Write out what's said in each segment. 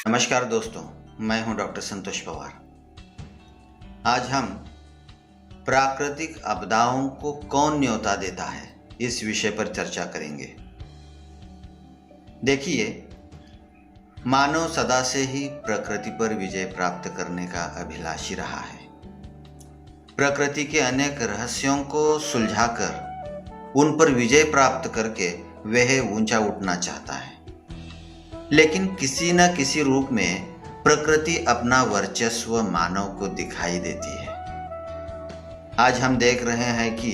नमस्कार दोस्तों, मैं हूं डॉक्टर संतोष पवार। आज हम प्राकृतिक आपदाओं को कौन न्योता देता है, इस विषय पर चर्चा करेंगे। देखिए, मानव सदा से ही प्रकृति पर विजय प्राप्त करने का अभिलाषी रहा है। प्रकृति के अनेक रहस्यों को सुलझाकर उन पर विजय प्राप्त करके वह ऊंचा उठना चाहता है, लेकिन किसी न किसी रूप में प्रकृति अपना वर्चस्व मानव को दिखाई देती है। आज हम देख रहे हैं कि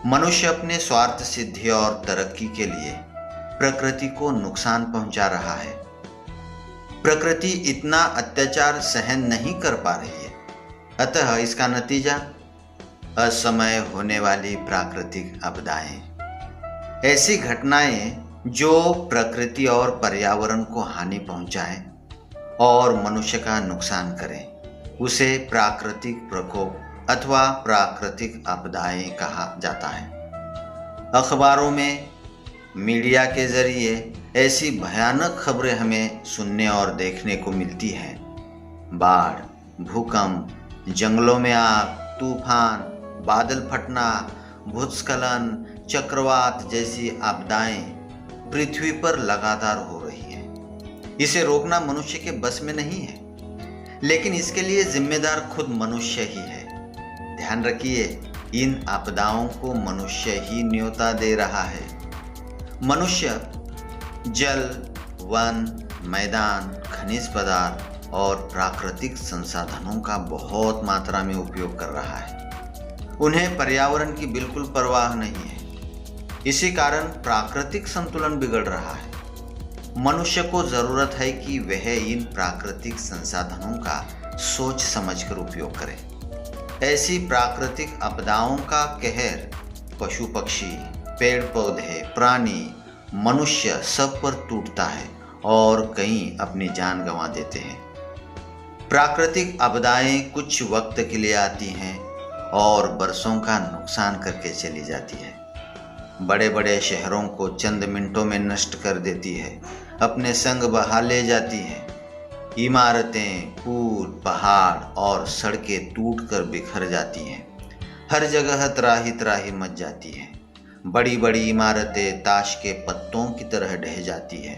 मनुष्य अपने स्वार्थ सिद्धि और तरक्की के लिए प्रकृति को नुकसान पहुंचा रहा है। प्रकृति इतना अत्याचार सहन नहीं कर पा रही है, अतः इसका नतीजा असमय होने वाली प्राकृतिक आपदाएं, ऐसी घटनाएं जो प्रकृति और पर्यावरण को हानि पहुंचाए और मनुष्य का नुकसान करें, उसे प्राकृतिक प्रकोप अथवा प्राकृतिक आपदाएं कहा जाता है। अखबारों में, मीडिया के जरिए ऐसी भयानक खबरें हमें सुनने और देखने को मिलती हैं। बाढ़, भूकंप, जंगलों में आग, तूफान, बादल फटना, भूस्खलन, चक्रवात जैसी आपदाएं पृथ्वी पर लगातार हो रही है। इसे रोकना मनुष्य के बस में नहीं है, लेकिन इसके लिए जिम्मेदार खुद मनुष्य ही है। ध्यान रखिए, इन आपदाओं को मनुष्य ही न्योता दे रहा है। मनुष्य जल, वन, मैदान, खनिज पदार्थ और प्राकृतिक संसाधनों का बहुत मात्रा में उपयोग कर रहा है। उन्हें पर्यावरण की बिल्कुल परवाह नहीं है। इसी कारण प्राकृतिक संतुलन बिगड़ रहा है। मनुष्य को जरूरत है कि वह इन प्राकृतिक संसाधनों का सोच समझकर उपयोग करे। ऐसी प्राकृतिक आपदाओं का कहर पशु पक्षी, पेड़ पौधे, प्राणी, मनुष्य सब पर टूटता है और कई अपनी जान गंवा देते हैं। प्राकृतिक आपदाएं कुछ वक्त के लिए आती हैं और बरसों का नुकसान करके चली जाती है। बड़े बड़े शहरों को चंद मिनटों में नष्ट कर देती है, अपने संग बहा ले जाती है। इमारतें, पुल, पहाड़ और सड़कें टूटकर बिखर जाती हैं। हर जगह त्राही त्राही मच जाती है। बड़ी बड़ी इमारतें ताश के पत्तों की तरह ढह जाती हैं।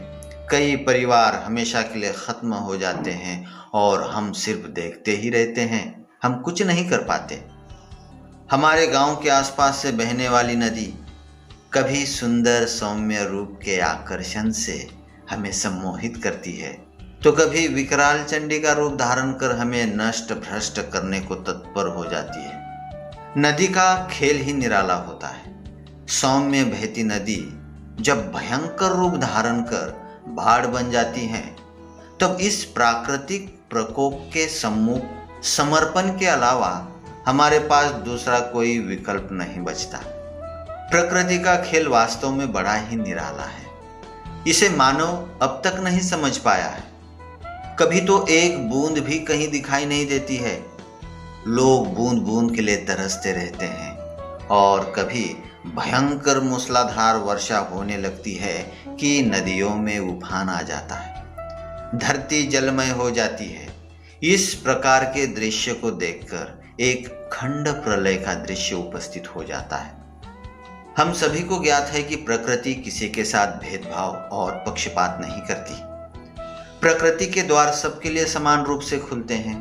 कई परिवार हमेशा के लिए खत्म हो जाते हैं और हम सिर्फ देखते ही रहते हैं, हम कुछ नहीं कर पाते। हमारे गांव के आसपास से बहने वाली नदी कभी सुंदर सौम्य रूप के आकर्षण से हमें सम्मोहित करती है, तो कभी विकराल चंडी का रूप धारण कर हमें नष्ट भ्रष्ट करने को तत्पर हो जाती है। नदी का खेल ही निराला होता है। सौम्य बहती नदी जब भयंकर रूप धारण कर बाढ़ बन जाती है, तब इस प्राकृतिक प्रकोप के सम्मुख समर्पण के अलावा हमारे पास दूसरा कोई विकल्प नहीं बचता। प्रकृति का खेल वास्तव में बड़ा ही निराला है। इसे मानव अब तक नहीं समझ पाया है। कभी तो एक बूंद भी कहीं दिखाई नहीं देती है। लोग बूंद बूंद के लिए तरसते रहते हैं और कभी भयंकर मूसलाधार वर्षा होने लगती है कि नदियों में उफान आ जाता है, धरती जलमय हो जाती है। इस प्रकार के दृश्य को देखकर एक खंड प्रलय का दृश्य उपस्थित हो जाता है। हम सभी को ज्ञात है कि प्रकृति किसी के साथ भेदभाव और पक्षपात नहीं करती। प्रकृति के द्वार सबके लिए समान रूप से खुलते हैं,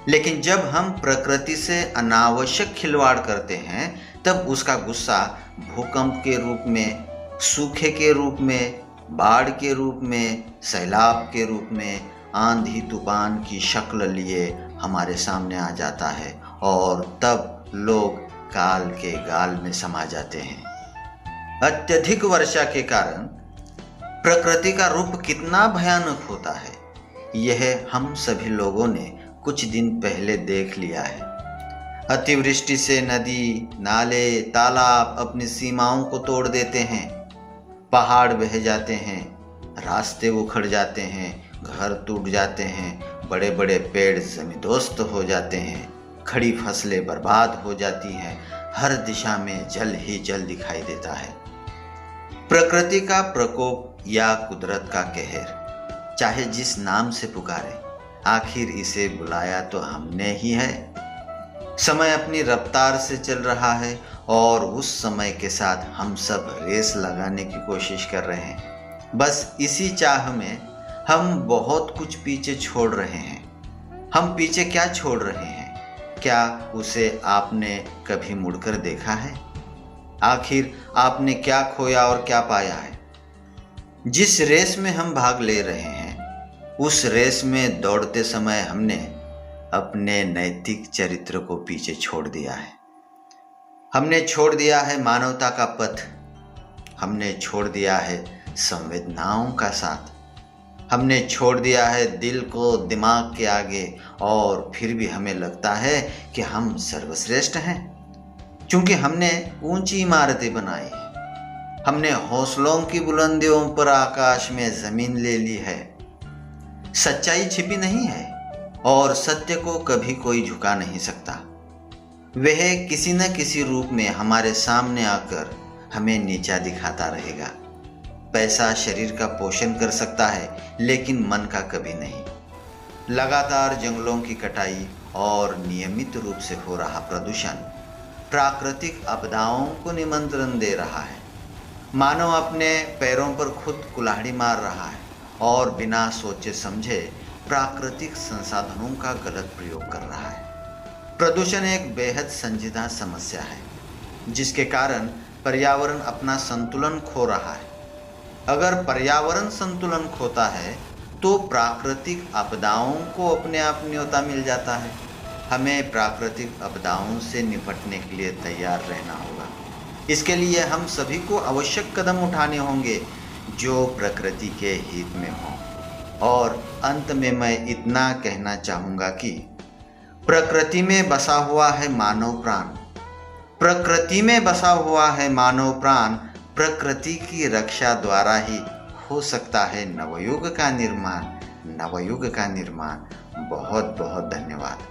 लेकिन जब हम प्रकृति से अनावश्यक खिलवाड़ करते हैं, तब उसका गुस्सा भूकंप के रूप में, सूखे के रूप में, बाढ़ के रूप में, सैलाब के रूप में, आंधी तूफान की शक्ल लिए हमारे सामने आ जाता है और तब लोग काल के गाल में समा जाते हैं। अत्यधिक वर्षा के कारण प्रकृति का रूप कितना भयानक होता है, यह हम सभी लोगों ने कुछ दिन पहले देख लिया है। अतिवृष्टि से नदी, नाले, तालाब अपनी सीमाओं को तोड़ देते हैं। पहाड़ बह जाते हैं, रास्ते उखड़ जाते हैं, घर टूट जाते हैं, बड़े बड़े पेड़ जमींदोस्त हो जाते हैं, खड़ी फसलें बर्बाद हो जाती हैं, हर दिशा में जल ही जल दिखाई देता है। प्रकृति का प्रकोप या कुदरत का कहर चाहे जिस नाम से पुकारे, आखिर इसे बुलाया तो हमने ही है। समय अपनी रफ्तार से चल रहा है और उस समय के साथ हम सब रेस लगाने की कोशिश कर रहे हैं। बस इसी चाह में हम बहुत कुछ पीछे छोड़ रहे हैं। हम पीछे क्या छोड़ रहे हैं? क्या उसे आपने कभी मुड़कर देखा है? आखिर आपने क्या खोया और क्या पाया है? जिस रेस में हम भाग ले रहे हैं, उस रेस में दौड़ते समय हमने अपने नैतिक चरित्र को पीछे छोड़ दिया है। हमने छोड़ दिया है मानवता का पथ। हमने छोड़ दिया है संवेदनाओं का साथ। हमने छोड़ दिया है दिल को दिमाग के आगे, और फिर भी हमें लगता है कि हम सर्वश्रेष्ठ हैं, क्योंकि हमने ऊंची इमारतें बनाई। हमने हौसलों की बुलंदियों पर आकाश में जमीन ले ली है। सच्चाई छिपी नहीं है और सत्य को कभी कोई झुका नहीं सकता। वह किसी न किसी रूप में हमारे सामने आकर हमें नीचा दिखाता रहेगा। पैसा शरीर का पोषण कर सकता है, लेकिन मन का कभी नहीं। लगातार जंगलों की कटाई और नियमित रूप से हो रहा प्रदूषण प्राकृतिक आपदाओं को निमंत्रण दे रहा है। मानव अपने पैरों पर खुद कुल्हाड़ी मार रहा है और बिना सोचे समझे प्राकृतिक संसाधनों का गलत प्रयोग कर रहा है। प्रदूषण एक बेहद संजीदा समस्या है, जिसके कारण पर्यावरण अपना संतुलन खो रहा है। अगर पर्यावरण संतुलन खोता है तो प्राकृतिक आपदाओं को अपने आप न्योता मिल जाता है। हमें प्राकृतिक आपदाओं से निपटने के लिए तैयार रहना होगा। इसके लिए हम सभी को आवश्यक कदम उठाने होंगे जो प्रकृति के हित में हों। और अंत में मैं इतना कहना चाहूँगा कि प्रकृति में बसा हुआ है मानव प्राण। प्रकृति में बसा हुआ है मानव प्राण। प्रकृति की रक्षा द्वारा ही हो सकता है नवयुग का निर्माण। नवयुग का निर्माण। बहुत बहुत धन्यवाद।